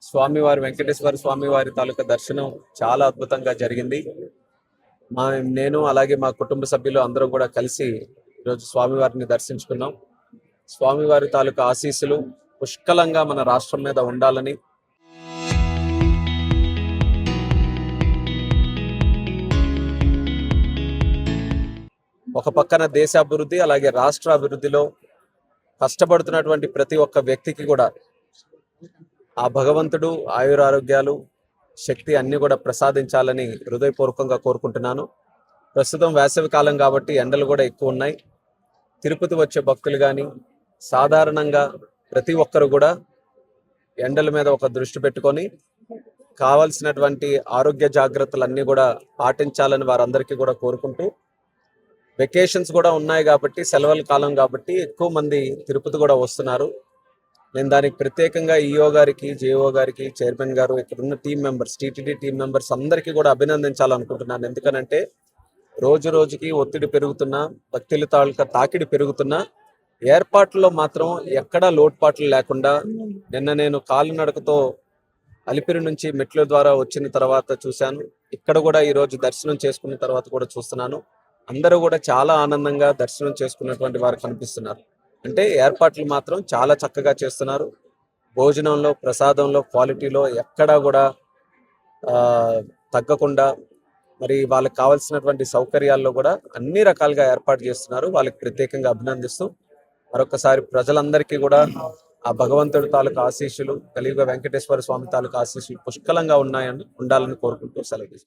స్వామివారి వెంకటేశ్వర స్వామి వారి తాలూకా దర్శనం చాలా అద్భుతంగా జరిగింది. నేను అలాగే మా కుటుంబ సభ్యులు అందరం కూడా కలిసి ఈరోజు స్వామివారిని దర్శించుకున్నాం. స్వామివారి తాలూకా ఆశీస్సులు పుష్కలంగా మన రాష్ట్రం మీద ఉండాలని, ఒక పక్కన దేశాభివృద్ధి అలాగే రాష్ట్ర అభివృద్ధిలో కష్టపడుతున్నటువంటి ప్రతి ఒక్క వ్యక్తికి కూడా ఆ భగవంతుడు ఆయురారోగ్యాలు శక్తి అన్ని కూడా ప్రసాదించాలని హృదయపూర్వకంగా కోరుకుంటున్నాను. ప్రస్తుతం వేసవి కాలం కాబట్టి ఎండలు కూడా ఎక్కువ ఉన్నాయి. తిరుపతి వచ్చే భక్తులు కానీ సాధారణంగా ప్రతి ఒక్కరు కూడా ఎండల మీద ఒక దృష్టి పెట్టుకొని కావాల్సినటువంటి ఆరోగ్య జాగ్రత్తలన్నీ కూడా పాటించాలని వారందరికీ కూడా కోరుకుంటూ, వెకేషన్స్ కూడా ఉన్నాయి కాబట్టి, సెలవుల కాలం కాబట్టి ఎక్కువ మంది తిరుపతి కూడా వస్తున్నారు. నేను దానికి ప్రత్యేకంగా ఈఓ గారికి, జేఓ గారికి, చైర్మన్ గారు, ఇక్కడ ఉన్న team members, TTD team members అందరికీ కూడా అభినందించాలనుకుంటున్నాను. ఎందుకనంటే రోజు రోజుకి ఒత్తిడి పెరుగుతున్నా, భక్తుల తాలూకా తాకిడి పెరుగుతున్నా, ఏర్పాట్లలో మాత్రం ఎక్కడా లోటుపాట్లు లేకుండా, నిన్న నేను కాలినడకతో అలిపిరి నుంచి మెట్ల ద్వారా వచ్చిన తర్వాత చూశాను. ఇక్కడ కూడా ఈరోజు దర్శనం చేసుకున్న తర్వాత కూడా చూస్తున్నాను. అందరూ కూడా చాలా ఆనందంగా దర్శనం చేసుకున్నటువంటి వారు కనిపిస్తున్నారు. అంటే ఏర్పాట్లు మాత్రం చాలా చక్కగా చేస్తున్నారు. భోజనంలో, ప్రసాదంలో, క్వాలిటీలో ఎక్కడా కూడా తగ్గకుండా, మరి వాళ్ళకి కావాల్సినటువంటి సౌకర్యాల్లో కూడా అన్ని రకాలుగా ఏర్పాటు చేస్తున్నారు. వాళ్ళకి ప్రత్యేకంగా అభినందిస్తూ మరొకసారి ప్రజలందరికీ కూడా ఆ భగవంతుడి తాలూకు ఆశీస్సులు, కలియుగ వెంకటేశ్వర స్వామి తాలూకు ఆశీస్సులు పుష్కలంగా ఉండాలని కోరుకుంటూ సెలవు తీసుకుంటాను.